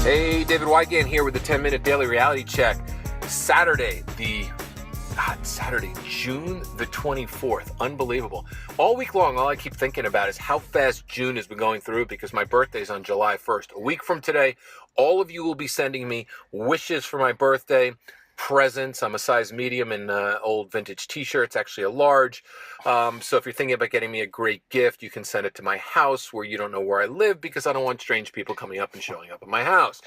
Hey, David Wygant here with the 10-minute daily reality check. Saturday, June the 24th. Unbelievable. All week long, all I keep thinking about is how fast June has been going through because my birthday's on July 1st. A week from today, all of you will be sending me wishes for my birthday, presents. I'm a size medium in old vintage t-shirts, actually a large. So if you're thinking about getting me a great gift, you can send it to my house where you don't know where I live because I don't want strange people coming up and showing up at my house.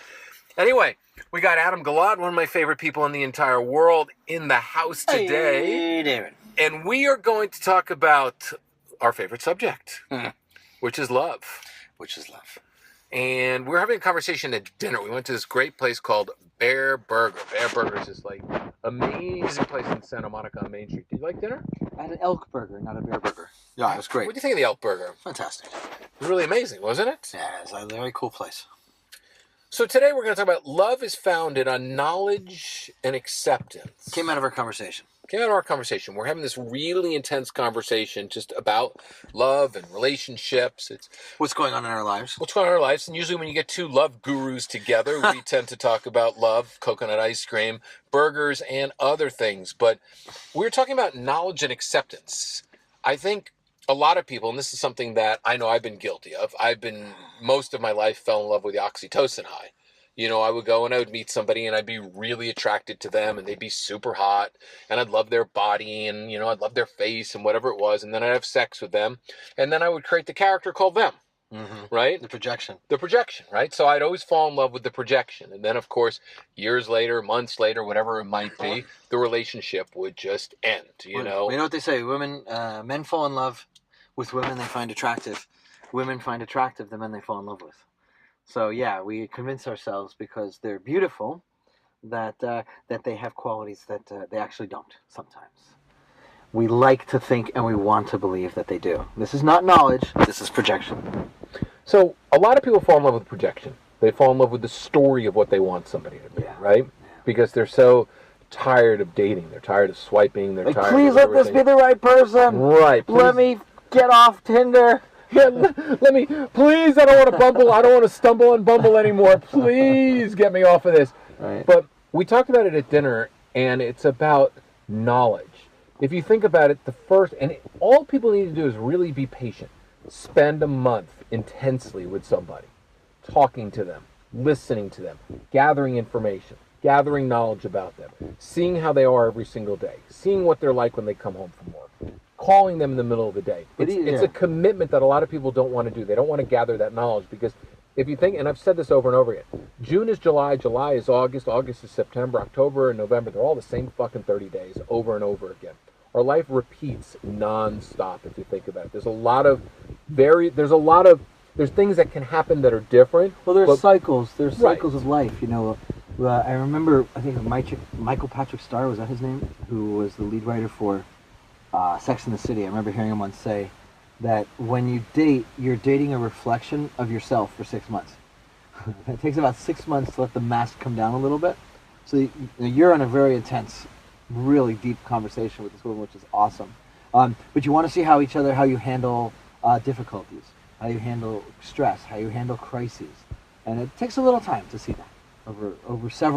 Anyway, we got Adam Gilad, one of my favorite people in the entire world, in the house today. Hey, David. And we are going to talk about our favorite subject, which is love. And we're having a conversation at dinner. We went to this great place called Bear Burger. Bear Burger is this amazing place in Santa Monica on Main Street. Did you like dinner? I had an elk burger, not a bear burger. Yeah, it was great. What do you think of the elk burger? Fantastic. It was really amazing, wasn't it? Yeah, it's a very cool place. So today we're going to talk about love is founded on knowledge and acceptance. Came out of our conversation. We're having this really intense conversation just about love and relationships. It's what's going on in our lives. And usually when you get two love gurus together, we tend to talk about love, coconut ice cream, burgers, and other things. But we're talking about knowledge and acceptance. I think a lot of people, and this is something that I know I've been guilty of, most of my life fell in love with the oxytocin high. You know, I would go and I would meet somebody and I'd be really attracted to them and they'd be super hot and I'd love their body and, you know, I'd love their face and whatever it was. And then I'd have sex with them and then I would create the character called them, right? The projection, right? So I'd always fall in love with the projection. And then, of course, years later, months later, whatever it might be, the relationship would just end, you know? You know what they say, men fall in love with women they find attractive. Women find attractive the men they fall in love with. So yeah, we convince ourselves because they're beautiful that they have qualities that they actually don't sometimes. We like to think and we want to believe that they do. This is not knowledge, this is projection. So a lot of people fall in love with projection. They fall in love with the story of what they want somebody to be, right? Yeah. Because they're so tired of dating. They're tired of swiping. They're tired please of let this be the right person. Right. Please. Let me get off Tinder. Please, I don't want to bumble. I don't want to stumble and bumble anymore. Please get me off of this. Right. But we talked about it at dinner, and it's about knowledge. If you think about it, all people need to do is really be patient. Spend a month intensely with somebody, talking to them, listening to them, gathering information, gathering knowledge about them, seeing how they are every single day, seeing what they're like when they come home from work, calling them in the middle of the day. It's a commitment that a lot of people don't want to do. They don't want to gather that knowledge because if you think, and I've said this over and over again, June is July, July is August, August is September, October and November. They're all the same fucking 30 days over and over again. Our life repeats nonstop if you think about it. There's things that can happen that are different. Well, there's cycles. There's cycles of life, you know. I remember, I think Michael Patrick Starr, was that his name? Who was the lead writer for Sex and the City. I remember hearing him once say that when you date, you're dating a reflection of yourself for 6 months. It takes about 6 months to let the mask come down a little bit. So you're in a very intense, really deep conversation with this woman, which is awesome. But you want to see how you handle difficulties, how you handle stress, how you handle crises. And it takes a little time to see that over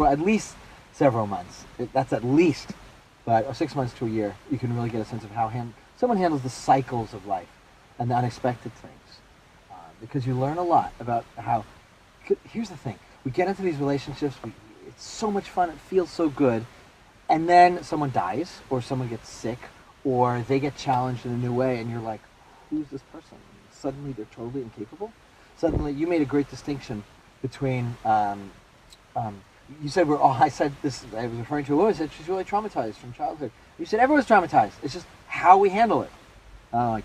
at least several months. That's at least. But 6 months to a year, you can really get a sense of how someone handles the cycles of life and the unexpected things. Because you learn a lot about how... Here's the thing. We get into these relationships, it's so much fun, it feels so good, and then someone dies, or someone gets sick, or they get challenged in a new way, and you're like, who's this person? Suddenly they're totally incapable. Suddenly, you made a great distinction between... you said I said this, I was referring to a woman, said she's really traumatized from childhood. You said everyone's traumatized. It's just how we handle it.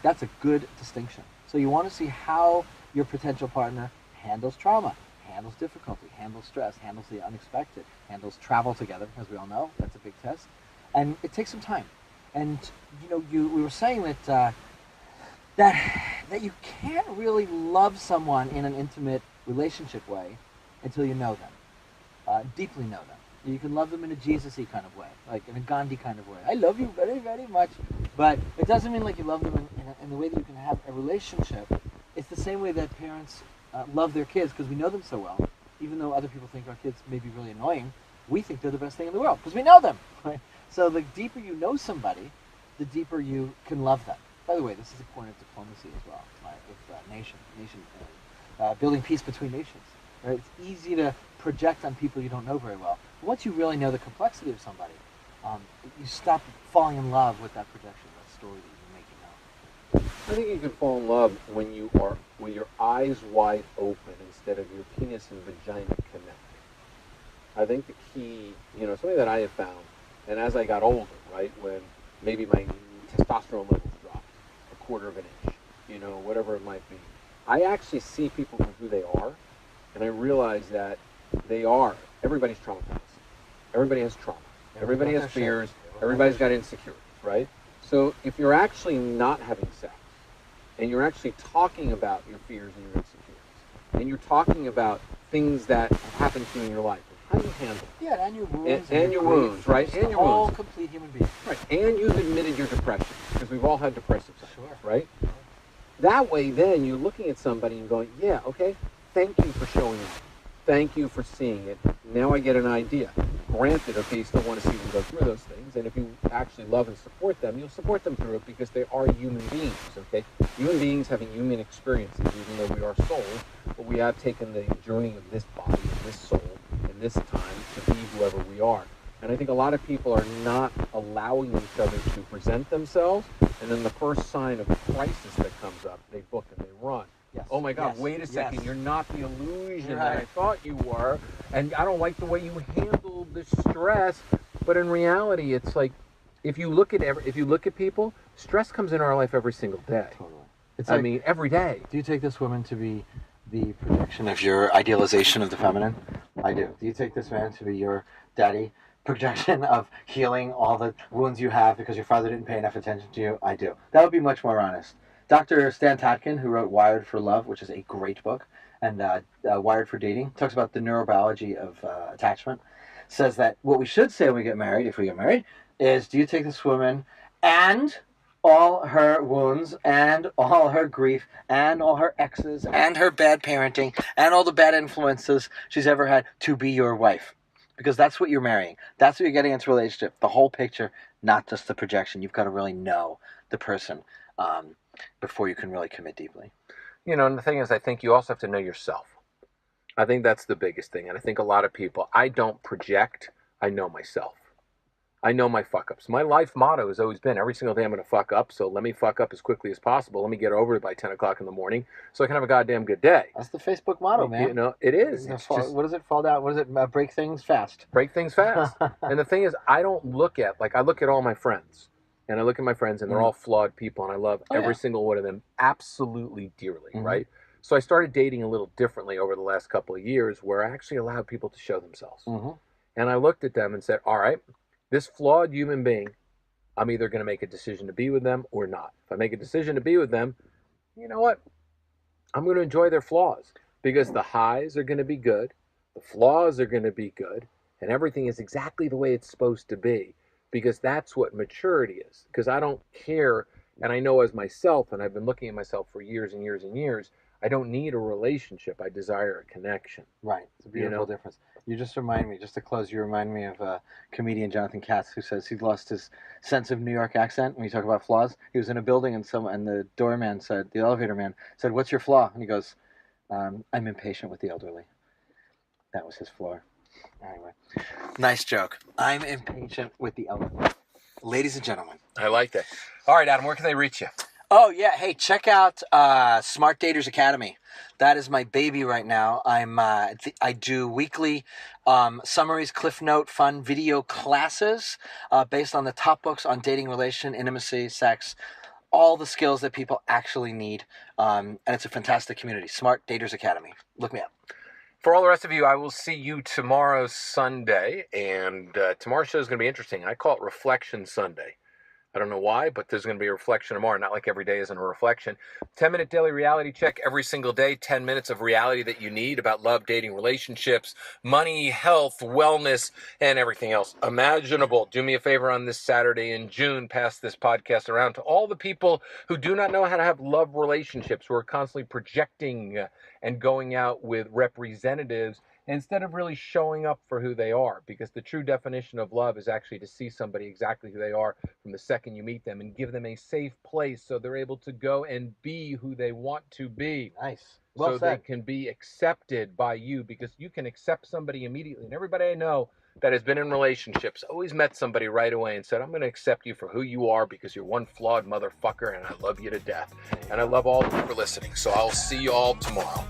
That's a good distinction. So you want to see how your potential partner handles trauma, handles difficulty, handles stress, handles the unexpected, handles travel together, as we all know. That's a big test. And it takes some time. And, we were saying that you can't really love someone in an intimate relationship way until you know them. Deeply know them. You can love them in a Jesus-y kind of way, like in a Gandhi kind of way. I love you very, very much. But it doesn't mean like you love them in the way that you can have a relationship. It's the same way that parents love their kids because we know them so well. even though other people think our kids may be really annoying, we think they're the best thing in the world because we know them. Right? So the deeper you know somebody, the deeper you can love them. By the way, this is a point of diplomacy as well, right? With building peace between nations. Right? It's easy to project on people you don't know very well. But once you really know the complexity of somebody, you stop falling in love with that projection, that story that you're making up. I think you can fall in love when you are with your eyes wide open instead of your penis and vagina connect. I think the key, something that I have found, and as I got older, right, when maybe my testosterone levels dropped a quarter of an inch, whatever it might be, I actually see people for who they are, and I realize that everybody's traumatized. Everybody has trauma. Everybody has fears. Everybody's got insecurities, right? So if you're actually not having sex, and you're actually talking about your fears and your insecurities, and you're talking about things that have happened to you in your life, how do you handle it? Yeah, and your wounds. And your wounds, right? And your all wounds. Complete human being. Right. And you've admitted your depression, because we've all had depressive symptoms, Sure. right? That way, then, you're looking at somebody and going, yeah, okay, thank you for showing up. Thank you for seeing it. Now I get an idea. Granted, okay, you still want to see them go through those things, and if you actually love and support them, you'll support them through it because they are human beings, okay? Human beings having human experiences, even though we are souls, but we have taken the journey of this body, and this soul, and this time to be whoever we are. And I think a lot of people are not allowing each other to present themselves, and then the first sign of crisis that comes up, they book and they run. Yes. Oh my God, Yes. wait a second, Yes. You're not the illusion Right. that I thought you were, and I don't like the way you handled the stress. But in reality, it's like, if you look at people, stress comes in our life every single day. Totally. I mean, every day. Do you take this woman to be the projection of your idealization of the feminine? I do. Do you take this man to be your daddy projection of healing all the wounds you have because your father didn't pay enough attention to you? I do. That would be much more honest. Dr. Stan Tatkin, who wrote Wired for Love, which is a great book, and Wired for Dating, talks about the neurobiology of attachment, says that what we should say when we get married, if we get married, is, do you take this woman and all her wounds and all her grief and all her exes and her bad parenting and all the bad influences she's ever had to be your wife? Because that's what you're marrying. That's what you're getting into a relationship. The whole picture, not just the projection. You've got to really know the person before you can really commit deeply. And the thing is, I think you also have to know yourself. I think that's the biggest thing. And I think a lot of people, I don't project, I know myself. I know my fuck-ups. My life motto has always been, every single day I'm going to fuck up, so let me fuck up as quickly as possible. Let me get over it by 10 o'clock in the morning so I can have a goddamn good day. That's the Facebook motto, man. It is. It's just, what does it fall down? What is it? Break things fast. Break things fast. And the thing is, I don't look at, I look at all my friends. And I look at my friends, and they're all flawed people, and I love every single one of them absolutely dearly, right? So I started dating a little differently over the last couple of years, where I actually allowed people to show themselves. And I looked at them and said, all right, this flawed human being, I'm either going to make a decision to be with them or not. If I make a decision to be with them, you know what? I'm going to enjoy their flaws, because the highs are going to be good, the flaws are going to be good, and everything is exactly the way it's supposed to be. Because that's what maturity is. Because I don't care, and I know as myself, and I've been looking at myself for years and years and years, I don't need a relationship. I desire a connection. Right. It's a beautiful difference. You just remind me, just to close, you remind me of comedian Jonathan Katz, who says he lost his sense of New York accent when you talk about flaws. He was in a building, and the doorman said, the elevator man said, "What's your flaw?" And he goes, "I'm impatient with the elderly." That was his flaw. Anyway, nice joke. I'm impatient with the elderly. Ladies and gentlemen. I like that. All right, Adam, where can they reach you? Oh, yeah. Hey, check out Smart Daters Academy. That is my baby right now. I do weekly summaries, Cliff Note, fun video classes based on the top books on dating, relation, intimacy, sex, all the skills that people actually need. And it's a fantastic community. Smart Daters Academy. Look me up. For all the rest of you, I will see you tomorrow, Sunday. And tomorrow's show is going to be interesting. I call it Reflection Sunday. I don't know why, but there's going to be a reflection tomorrow. Not like every day isn't a reflection. 10-minute daily reality check every single day. 10 minutes of reality that you need about love, dating, relationships, money, health, wellness, and everything else imaginable. Do me a favor on this Saturday in June. Pass this podcast around to all the people who do not know how to have love relationships, who are constantly projecting and going out with representatives instead of really showing up for who they are, because the true definition of love is actually to see somebody exactly who they are from the second you meet them and give them a safe place so they're able to go and be who they want to be. Nice. Well so said. they can be accepted by you, because you can accept somebody immediately. And everybody I know that has been in relationships always met somebody right away and said, I'm going to accept you for who you are because you're one flawed motherfucker and I love you to death. And I love all of you for listening. So I'll see you all tomorrow.